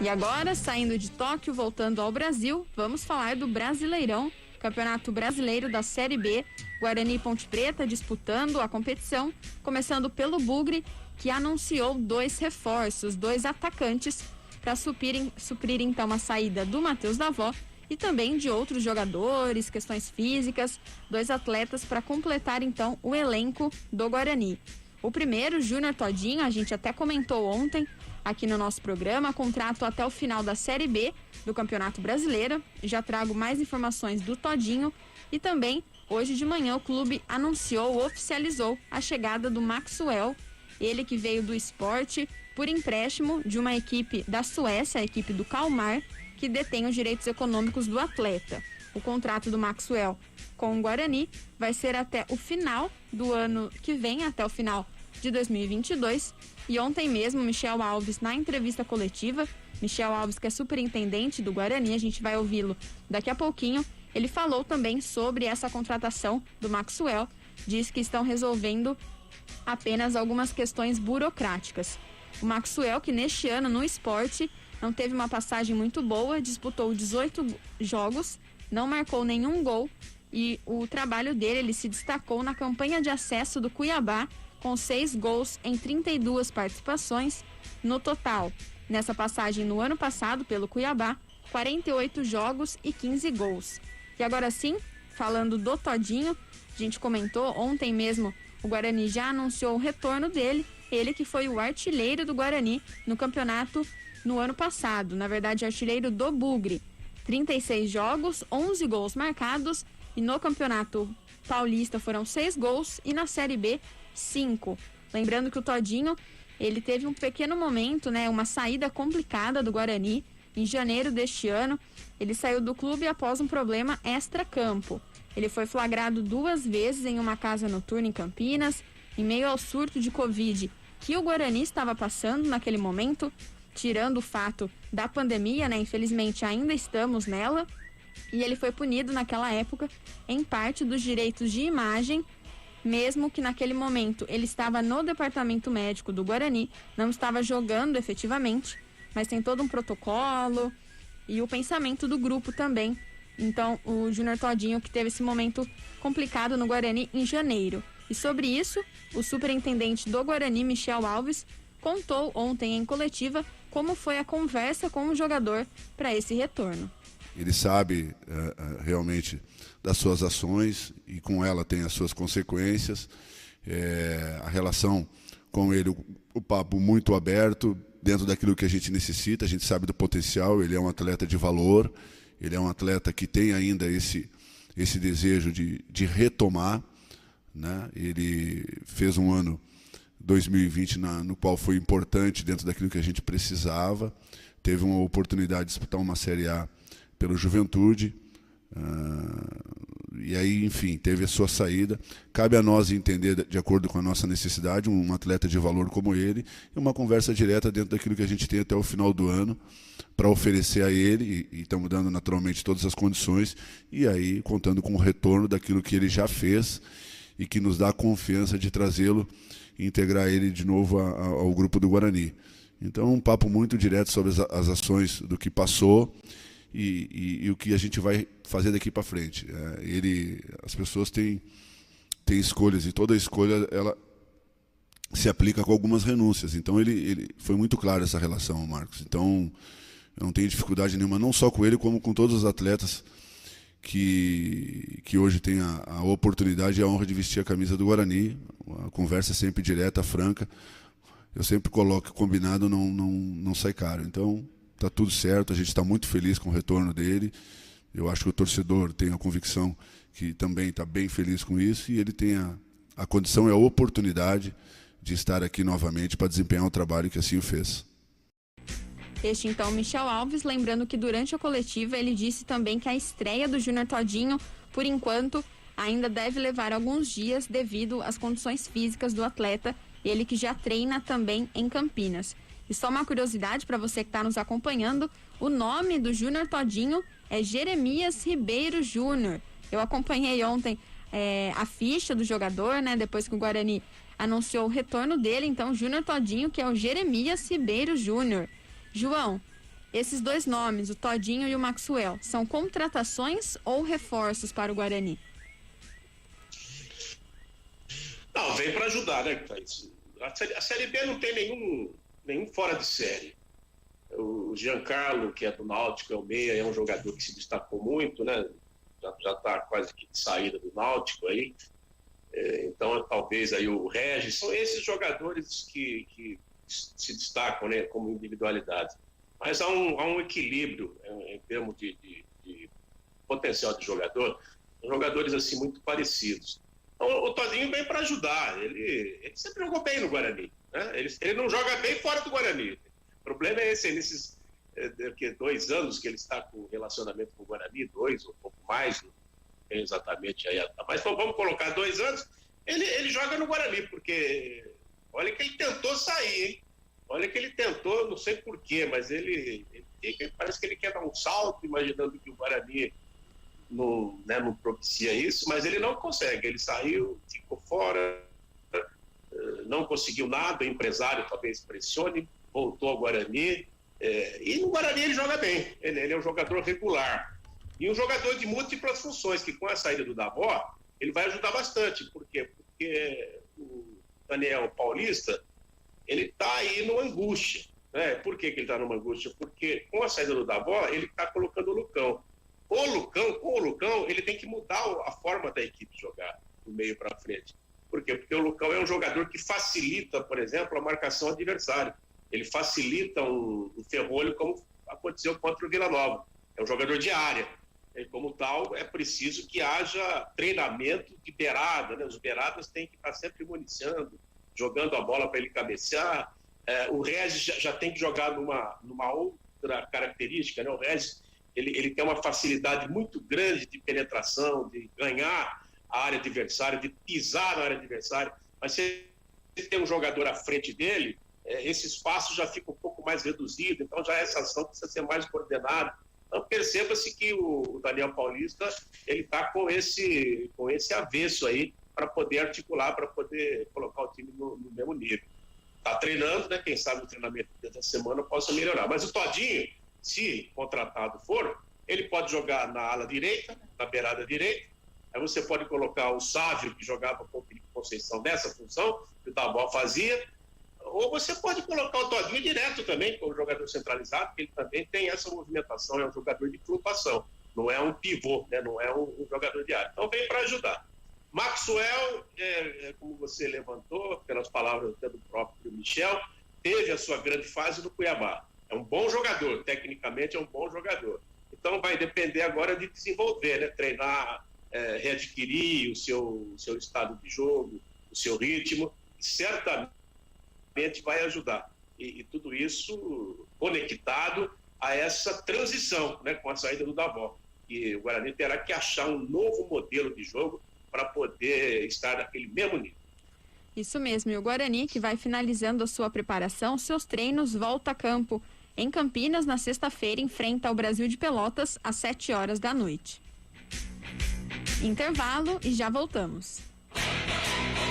E agora, saindo de Tóquio, voltando ao Brasil, vamos falar do Brasileirão, Campeonato Brasileiro da Série B. Guarani e Ponte Preta disputando a competição, começando pelo Bugre, que anunciou 2 reforços, 2 atacantes, para suprir então a saída do Matheus Davó e também de outros jogadores, questões físicas, 2 atletas para completar então o elenco do Guarani. O primeiro, Júnior Todinho, a gente até comentou ontem aqui no nosso programa, contrato até o final da Série B do Campeonato Brasileiro. Já trago mais informações do Todinho e também hoje de manhã o clube oficializou a chegada do Maxwell, ele que veio do Sport por empréstimo de uma equipe da Suécia, a equipe do Kalmar, que detém os direitos econômicos do atleta. O contrato do Maxwell com o Guarani vai ser até o final do ano que vem, até o final de 2022. E ontem mesmo, Michel Alves, na entrevista coletiva, Michel Alves, que é superintendente do Guarani, a gente vai ouvi-lo daqui a pouquinho, ele falou também sobre essa contratação do Maxwell, diz que estão resolvendo apenas algumas questões burocráticas. O Maxwell, que neste ano no Sport não teve uma passagem muito boa, disputou 18 jogos, não marcou nenhum gol e o trabalho dele, ele se destacou na campanha de acesso do Cuiabá com 6 gols em 32 participações no total. Nessa passagem no ano passado pelo Cuiabá, 48 jogos e 15 gols. E agora sim, falando do Todinho, a gente comentou ontem mesmo, o Guarani já anunciou o retorno dele, ele que foi o artilheiro do Guarani no campeonato no ano passado, na verdade artilheiro do Bugre. 36 jogos, 11 gols marcados e no campeonato paulista foram 6 gols e na Série B 5. Lembrando que o Todinho, ele teve um pequeno momento, uma saída complicada do Guarani em janeiro deste ano. Ele saiu do clube após um problema extra-campo. Ele foi flagrado 2 vezes em uma casa noturna em Campinas, em meio ao surto de Covid que o Guarani estava passando naquele momento, tirando o fato da pandemia, infelizmente ainda estamos nela, e ele foi punido naquela época em parte dos direitos de imagem, mesmo que naquele momento ele estava no departamento médico do Guarani, não estava jogando efetivamente, mas tem todo um protocolo e o pensamento do grupo também. Então, o Júnior Todinho, que teve esse momento complicado no Guarani em janeiro. E sobre isso, o superintendente do Guarani, Michel Alves, contou ontem em coletiva como foi a conversa com o jogador para esse retorno. Ele sabe realmente das suas ações e com ela tem as suas consequências. A relação com ele, o papo muito aberto, dentro daquilo que a gente necessita, a gente sabe do potencial, ele é um atleta de valor, ele é um atleta que tem ainda esse desejo de retomar, Ele fez um ano 2020 no qual foi importante dentro daquilo que a gente precisava, teve uma oportunidade de disputar uma Série A pelo Juventude, e aí, enfim, teve a sua saída. Cabe a nós entender, de acordo com a nossa necessidade, um atleta de valor como ele, e uma conversa direta dentro daquilo que a gente tem até o final do ano para oferecer a ele, e estamos dando naturalmente todas as condições, e aí contando com o retorno daquilo que ele já fez e que nos dá a confiança de trazê-lo e integrar ele de novo ao grupo do Guarani. Então, um papo muito direto sobre as ações do que passou e o que a gente vai fazer daqui para frente. As pessoas têm escolhas e toda escolha ela se aplica com algumas renúncias. Então, ele foi muito claro essa relação, Marcos. Então, eu não tenho dificuldade nenhuma, não só com ele, como com todos os atletas que hoje tem a oportunidade e a honra de vestir a camisa do Guarani. A conversa é sempre direta, franca. Eu sempre coloco que combinado não sai caro. Então, está tudo certo, a gente está muito feliz com o retorno dele. Eu acho que o torcedor tem a convicção que também está bem feliz com isso e ele tem a condição e a oportunidade de estar aqui novamente para desempenhar um trabalho que assim o fez. Este, então, Michel Alves, lembrando que durante a coletiva ele disse também que a estreia do Júnior Todinho, por enquanto, ainda deve levar alguns dias devido às condições físicas do atleta, ele que já treina também em Campinas. E só uma curiosidade para você que está nos acompanhando, o nome do Júnior Todinho é Jeremias Ribeiro Júnior. Eu acompanhei ontem a ficha do jogador, depois que o Guarani anunciou o retorno dele, então Júnior Todinho, que é o Jeremias Ribeiro Júnior. João, Esses dois nomes, o Todinho e o Maxwell, são contratações ou reforços para o Guarani? Não, vem para ajudar, né, Thaís? A Série B não tem nenhum fora de série. O Giancarlo, que é do Náutico, é o meia, é um jogador que se destacou muito, né? Já está quase que de saída do Náutico aí. Então, talvez aí o Regis, são esses jogadores que se destacam, né, como individualidade. Mas há um equilíbrio em termos de potencial de jogador, jogadores assim muito parecidos. Então, o Todinho vem para ajudar, ele sempre jogou bem no Guarani, né? Ele não joga bem fora do Guarani. O problema é esse, nesses 2 anos que ele está com relacionamento com o Guarani, 2 ou um pouco mais, não tem exatamente aí, mas vamos colocar 2 anos, ele joga no Guarani, porque olha que ele tentou sair, hein? Olha que ele tentou, não sei porquê, mas parece que ele quer dar um salto, imaginando que o Guarani não propicia isso, mas ele não consegue. Ele saiu, ficou fora, não conseguiu nada, o empresário talvez pressione, voltou ao Guarani, e no Guarani ele joga bem, ele é um jogador regular. E um jogador de múltiplas funções, que com a saída do Davó, ele vai ajudar bastante. Por quê? Porque o Daniel Paulista, ele está aí numa angústia. Né? Por que ele está numa angústia? Porque com a saída do Davó, ele está colocando o Lucão. Com o Lucão, ele tem que mudar a forma da equipe jogar do meio para frente. Por quê? Porque o Lucão é um jogador que facilita, por exemplo, a marcação adversária. Ele facilita um ferrolho, como aconteceu contra o Vila Nova. É um jogador de área. E, como tal, é preciso que haja treinamento de beirada. Né? Os beiradas têm que estar sempre municiando, jogando a bola para ele cabecear. O Regis já tem que jogar numa outra característica. Né? O Regis ele tem uma facilidade muito grande de penetração, de ganhar a área adversária, de pisar na área adversária. Mas se ele tem um jogador à frente dele, esse espaço já fica um pouco mais reduzido, então já essa ação precisa ser mais coordenada. Então perceba-se que o Daniel Paulista ele está com esse avesso aí para poder articular, para poder colocar o time no mesmo nível. Está treinando, né? Quem sabe o treinamento dessa semana possa melhorar. Mas o Todinho, se contratado for, ele pode jogar na ala direita, na beirada direita. Aí você pode colocar o Sávio, que jogava com o Felipe Conceição nessa função, que o Davó fazia, ou você pode colocar o Todinho direto também, como jogador centralizado, porque ele também tem essa movimentação, é um jogador de flutuação, não é um pivô, né? Não é um jogador de área. Então vem para ajudar. Maxwell, como você levantou, pelas palavras até do próprio Michel, teve a sua grande fase no Cuiabá. É um bom jogador, tecnicamente é um bom jogador. Então vai depender agora de desenvolver, né? Treinar, readquirir o seu estado de jogo, o seu ritmo, certamente vai ajudar. E tudo isso conectado a essa transição, né? Com a saída do Davó. E o Guarani terá que achar um novo modelo de jogo para poder estar naquele mesmo nível. Isso mesmo, e o Guarani, que vai finalizando a sua preparação, seus treinos, volta a campo. Em Campinas, na sexta-feira, enfrenta o Brasil de Pelotas às 7 horas da noite. Intervalo e já voltamos.